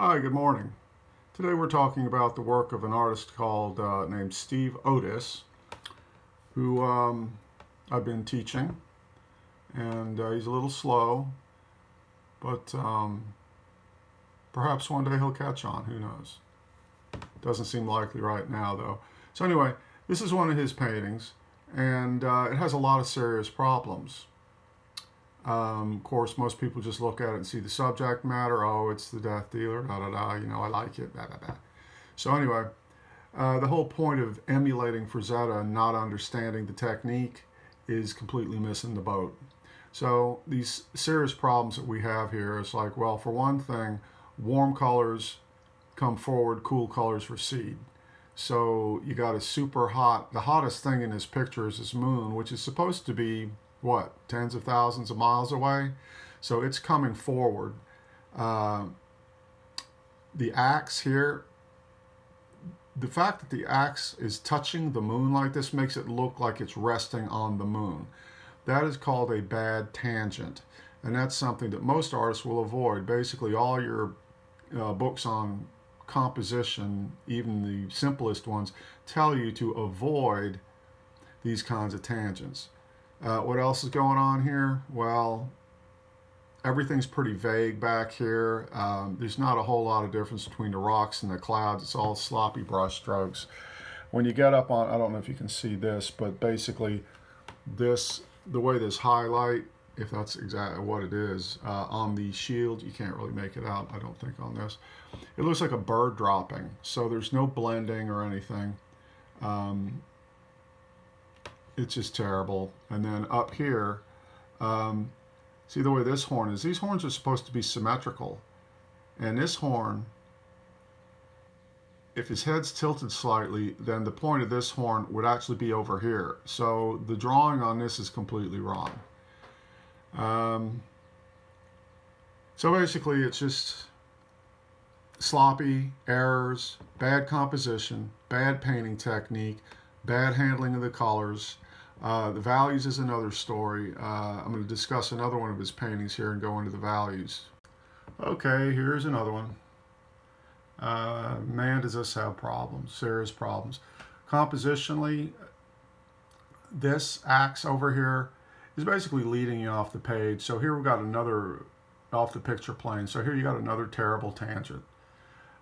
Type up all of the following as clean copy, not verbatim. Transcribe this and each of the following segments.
Hi, good morning. Today we're talking about the work of an artist named Steve Otis, who I've been teaching, and he's a little slow, but perhaps one day he'll catch on. Who knows? Doesn't seem likely right now, though. So anyway, this is one of his paintings, and it has a lot of serious problems. Of course, most people just look at it and see the subject matter. Oh, it's the death dealer, da da da. I like it, da da da. So anyway, the whole point of emulating Frazetta and not understanding the technique is completely missing the boat. So these serious problems that we have here is like, well, for one thing, warm colors come forward, cool colors recede. So you got a super hot, the hottest thing in this picture is this moon, which is supposed to be, what, tens of thousands of miles away? So it's coming forward. The axe here, the fact that the axe is touching the moon like this makes it look like it's resting on the moon. That is called a bad tangent. And that's something that most artists will avoid. Basically, all your books on composition, even the simplest ones, tell you to avoid these kinds of tangents. What else is going on here? Well, everything's pretty vague back here. There's not a whole lot of difference between the rocks and the clouds. It's all sloppy brush strokes. When you get up on, I don't know if you can see this, but basically this, the way this highlight, if that's exactly what it is, on the shield, you can't really make it out, I don't think, on this. It looks like a bird dropping, so there's no blending or anything. It's just terrible. And then up here, see the way this horn is? These horns are supposed to be symmetrical. And this horn, if his head's tilted slightly, then the point of this horn would actually be over here. So the drawing on this is completely wrong. So basically it's just sloppy, errors, bad composition, bad painting technique, bad handling of the colors. The values is another story. I'm going to discuss another one of his paintings here and go into the values. Okay, here's another one. Man, does this have problems, serious problems. Compositionally, this axe over here is basically leading you off the page. So here we've got another off the picture plane. So here you got another terrible tangent.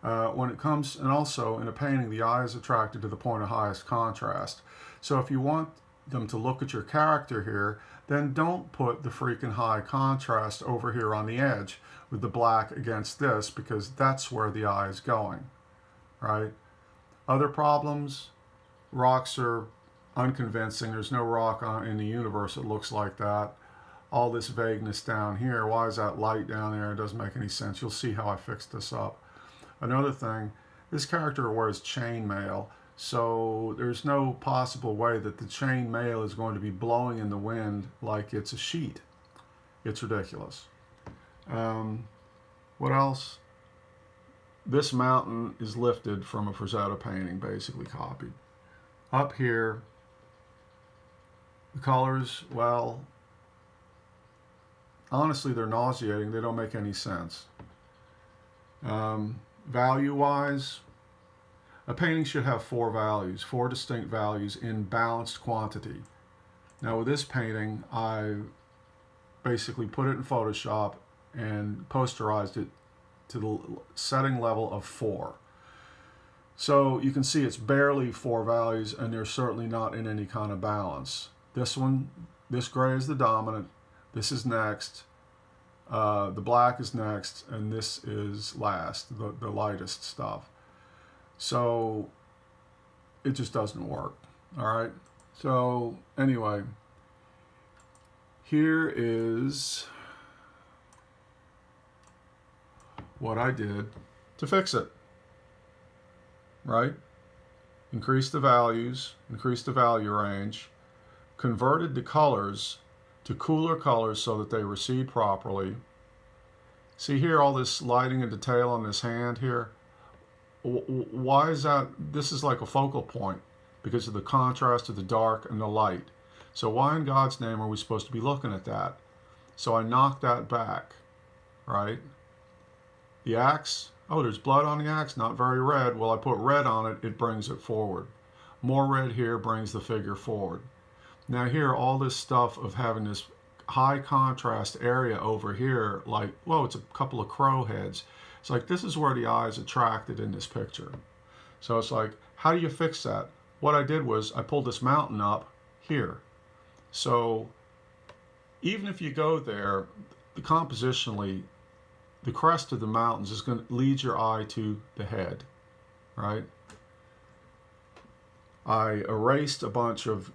When it comes, and also in a painting, the eye is attracted to the point of highest contrast. So if you want them to look at your character here, then don't put the freaking high contrast over here on the edge with the black against this, because that's where the eye is going, right? Other problems, rocks are unconvincing. There's no rock in the universe that looks like that. All this vagueness down here, why is that light down there? It doesn't make any sense. You'll see how I fixed this up. Another thing, this character wears chainmail, so there's no possible way that the chainmail is going to be blowing in the wind like it's a sheet. It's ridiculous. What else? This mountain is lifted from a Frazetta painting, basically copied. Up here, the colors, well, honestly, they're nauseating. They don't make any sense. Value-wise, a painting should have four values, four distinct values in balanced quantity. Now with this painting, I basically put it in Photoshop and posterized it to the setting level of 4. So you can see it's barely 4 values, and they're certainly not in any kind of balance. This one, this gray is the dominant, this is next, the black is next, and this is last, the lightest stuff. So it just doesn't work. All right. So anyway, here is what I did to fix it. Right? Increase the values, increase the value range, converted the colors to cooler colors so that they recede properly. See here, all this lighting and detail on this hand here. Why is that? This is like a focal point because of the contrast of the dark and the light. So why in God's name are we supposed to be looking at that? So I knocked that back, right? The axe, Oh, there's blood on the axe, not very red. Well, I put red on it, it brings it forward. More red here brings the figure forward. Now here, all this stuff of having this high contrast area over here, like, well, it's a couple of crow heads. It's like, this is where the eye is attracted in this picture. So it's like, how do you fix that? What I did was I pulled this mountain up here. So even if you go there, compositionally, the crest of the mountains is going to lead your eye to the head, right? I erased a bunch of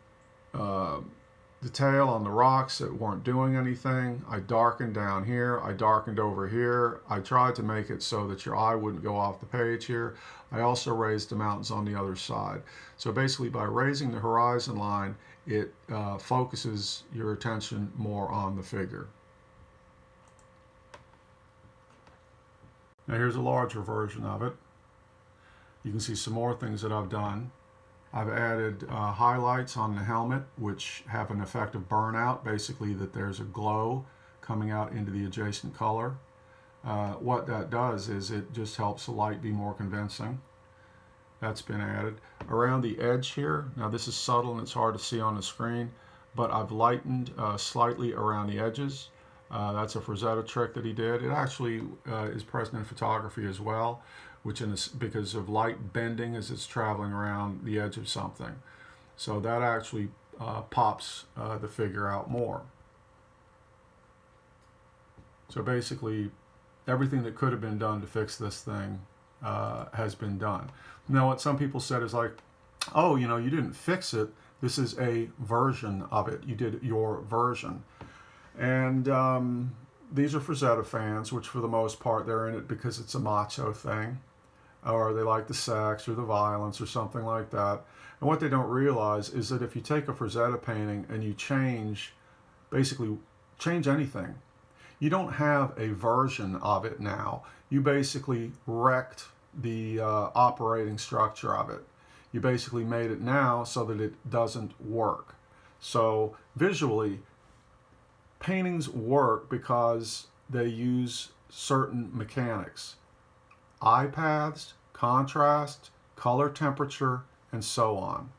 detail on the rocks that weren't doing anything. I darkened down here. I darkened over here. I tried to make it so that your eye wouldn't go off the page here. I also raised the mountains on the other side. So basically, by raising the horizon line, it focuses your attention more on the figure. Now here's a larger version of it. You can see some more things that I've done. I've added highlights on the helmet, which have an effect of burnout, basically that there's a glow coming out into the adjacent color. What that does is it just helps the light be more convincing. That's been added. Around the edge here, now this is subtle and it's hard to see on the screen, but I've lightened slightly around the edges. That's a Frazetta trick that he did. It actually is present in photography as well, which because of light bending as it's traveling around the edge of something. So that actually pops the figure out more. So basically, everything that could have been done to fix this thing has been done. Now, what some people said is like, oh, you know, you didn't fix it. This is a version of it. You did your version. And these are Frazetta fans, which for the most part, they're in it because it's a macho thing, or they like the sex or the violence or something like that. And what they don't realize is that if you take a Frazetta painting and you basically change anything, you don't have a version of it now. You basically wrecked the operating structure of it. You basically made it now so that it doesn't work. So visually, paintings work because they use certain mechanics. Eye paths, contrast, color temperature, and so on.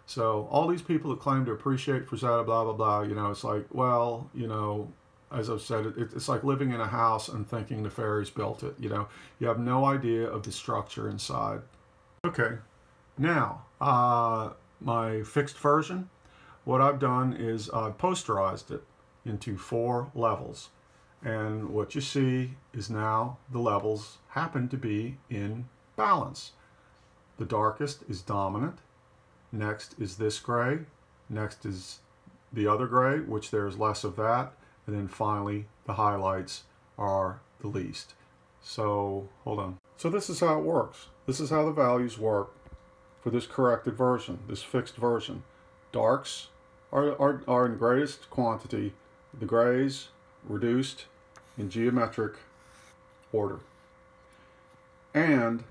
So all these people that claim to appreciate Frazetta, blah, blah, blah, you know, it's like, well, you know, as I've said, it's like living in a house and thinking the fairies built it, you know. You have no idea of the structure inside. Okay, now, my fixed version, what I've done is I've posterized it into 4 levels. And what you see is now the levels happen to be in balance. The darkest is dominant. Next is this gray. Next is the other gray, which there's less of that. And then finally, the highlights are the least. So, hold on. So this is how it works. This is how the values work for this corrected version, this fixed version. Darks are in greatest quantity. The grays reduced in geometric order. And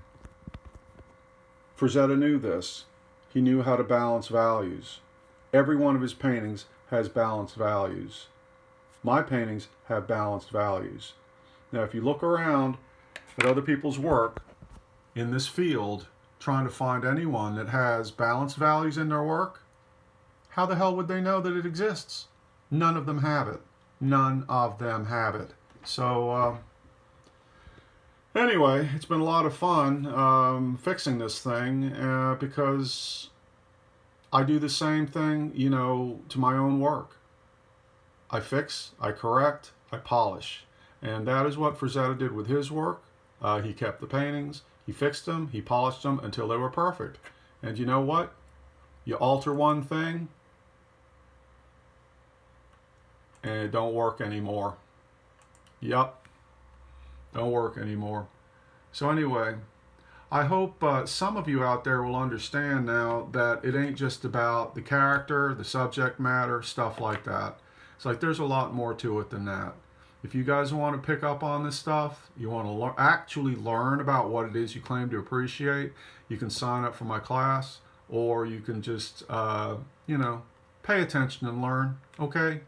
Frazetta knew this. He knew how to balance values. Every one of his paintings has balanced values. My paintings have balanced values. Now, if you look around at other people's work in this field, trying to find anyone that has balanced values in their work, how the hell would they know that it exists? None of them have it. None of them have it. So, anyway, it's been a lot of fun fixing this thing because I do the same thing, you know, to my own work. I fix, I correct, I polish. And that is what Frazetta did with his work. He kept the paintings, he fixed them, he polished them until they were perfect. And you know what? You alter one thing, and it don't work anymore. Yep, don't work anymore. So anyway, I hope some of you out there will understand now that it ain't just about the character, the subject matter, stuff like that. It's like there's a lot more to it than that. If you guys want to pick up on this stuff, you want to actually learn about what it is you claim to appreciate, you can sign up for my class, or you can just, you know, pay attention and learn, okay?